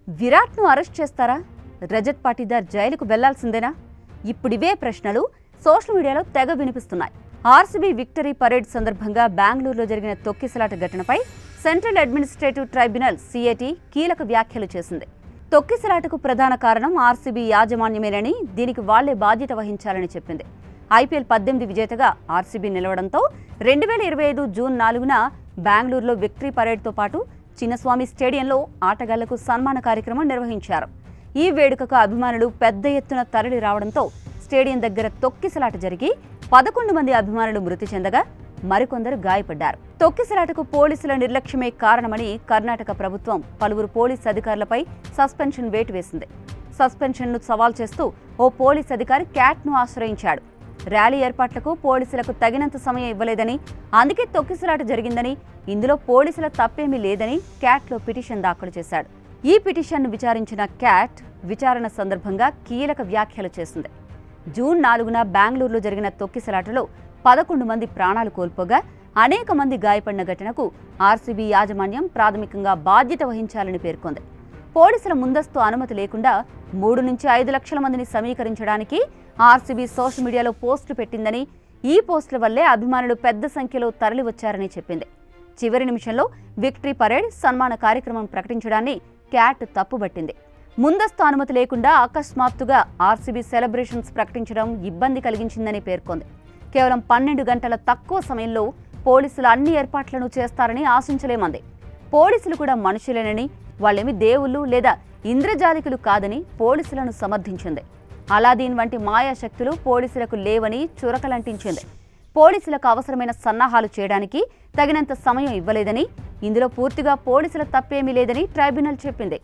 విరాట్ను arrest చేస్తారా? రజత్ పాటీదార్ జైలుకు వెళ్లాల్సిందేనా? ఇప్పుడివే ప్రశ్నలు సోషల్ మీడియాలో తెగ వినిపిస్తున్నాయి. ఆర్సీబీ విక్టరీ పరేడ్ సందర్భంగా బెంగళూరులో జరిగిన తొక్కిసలాట ఘటనపై సెంట్రల్ అడ్మినిస్ట్రేటివ్ ట్రైబ్యునల్ సిఏటి కీలక వ్యాఖ్యలు చేసింది. తొక్కిసలాటకు ప్రధాన కారణం ఆర్సీబీ యాజమాన్యమేనని, దీనికి వాళ్లే బాధ్యత వహించాలని చెప్పింది. ఐపీఎల్ 18 విజేతగా ఆర్సీబీ నిలవడంతో 2025 జూన్ 4న బెంగళూరులో విక్టరీ పరేడ్తో పాటు చిన్నస్వామి స్టేడియంలో ఆటగాళ్లకు సన్మాన కార్యక్రమం నిర్వహించారు. ఈ వేడుకకు అభిమానులు పెద్ద ఎత్తున తరలి రావడంతో స్టేడియం దగ్గర తొక్కిసలాట జరిగి 11 మంది అభిమానులు మృతి చెందగా మరికొందరు గాయపడ్డారు. తొక్కిసలాటకు పోలీసుల నిర్లక్ష్యమే కారణమని కర్ణాటక ప్రభుత్వం పలువురు పోలీస్ అధికారులపై సస్పెన్షన్ వేటు వేసింది. సస్పెన్షన్ను సవాల్ చేస్తూ ఓ పోలీస్ అధికారి క్యాట్ను ఆశ్రయించాడు. ర్యాలీ ఏర్పాట్లకు పోలీసులకు తగినంత సమయం ఇవ్వలేదని, అందుకే తొక్కిసలాట జరిగిందని, ఇందులో పోలీసుల తప్పేమీ లేదని క్యాట్లో పిటిషన్ దాఖలు చేశాడు. ఈ పిటిషన్ను విచారించిన క్యాట్ విచారణ సందర్భంగా కీలక వ్యాఖ్యలు చేసింది. జూన్ 4న బెంగళూరులో జరిగిన తొక్కిసలాటలో 11 మంది ప్రాణాలు కోల్పోగా అనేక మంది గాయపడిన ఘటనకు ఆర్సీబీ యాజమాన్యం ప్రాథమికంగా బాధ్యత వహించాలని పేర్కొంది. పోలీసుల ముందస్తు అనుమతి లేకుండా 3 నుంచి 5 లక్షల మందిని సమీకరించడానికి ఆర్సీబీ సోషల్ మీడియాలో పోస్టులు పెట్టిందని, ఈ పోస్టుల వల్లే అభిమానులు పెద్ద సంఖ్యలో తరలివచ్చారని చెప్పింది. చివరి నిమిషంలో విక్టరీ పరేడ్ సన్మాన కార్యక్రమం ప్రకటించడాన్ని క్యాట్ తప్పుబట్టింది. ముందస్తు అనుమతి లేకుండా అకస్మాత్తుగా ఆర్సీబీ సెలబ్రేషన్స్ ప్రకటించడం ఇబ్బంది కలిగించిందని పేర్కొంది. కేవలం 12 గంటల తక్కువ సమయంలో పోలీసులు అన్ని ఏర్పాట్లను చేస్తారని ఆశించలేమంది. పోలీసులు కూడా మనుషులేనని, వాళ్ళేమి దేవుళ్ళు లేదా ఇంద్రజాలికులు కాదని పోలీసులను సమర్థించింది. అలాదీన్ వంటి మాయాశక్తులు పోలీసులకు లేవని చురకలంటించింది. పోలీసులకు అవసరమైన సన్నాహాలు చేయడానికి తగినంత సమయం ఇవ్వలేదని, ఇందులో పూర్తిగా పోలీసుల తప్పేమీ లేదని ట్రైబ్యునల్ చెప్పింది.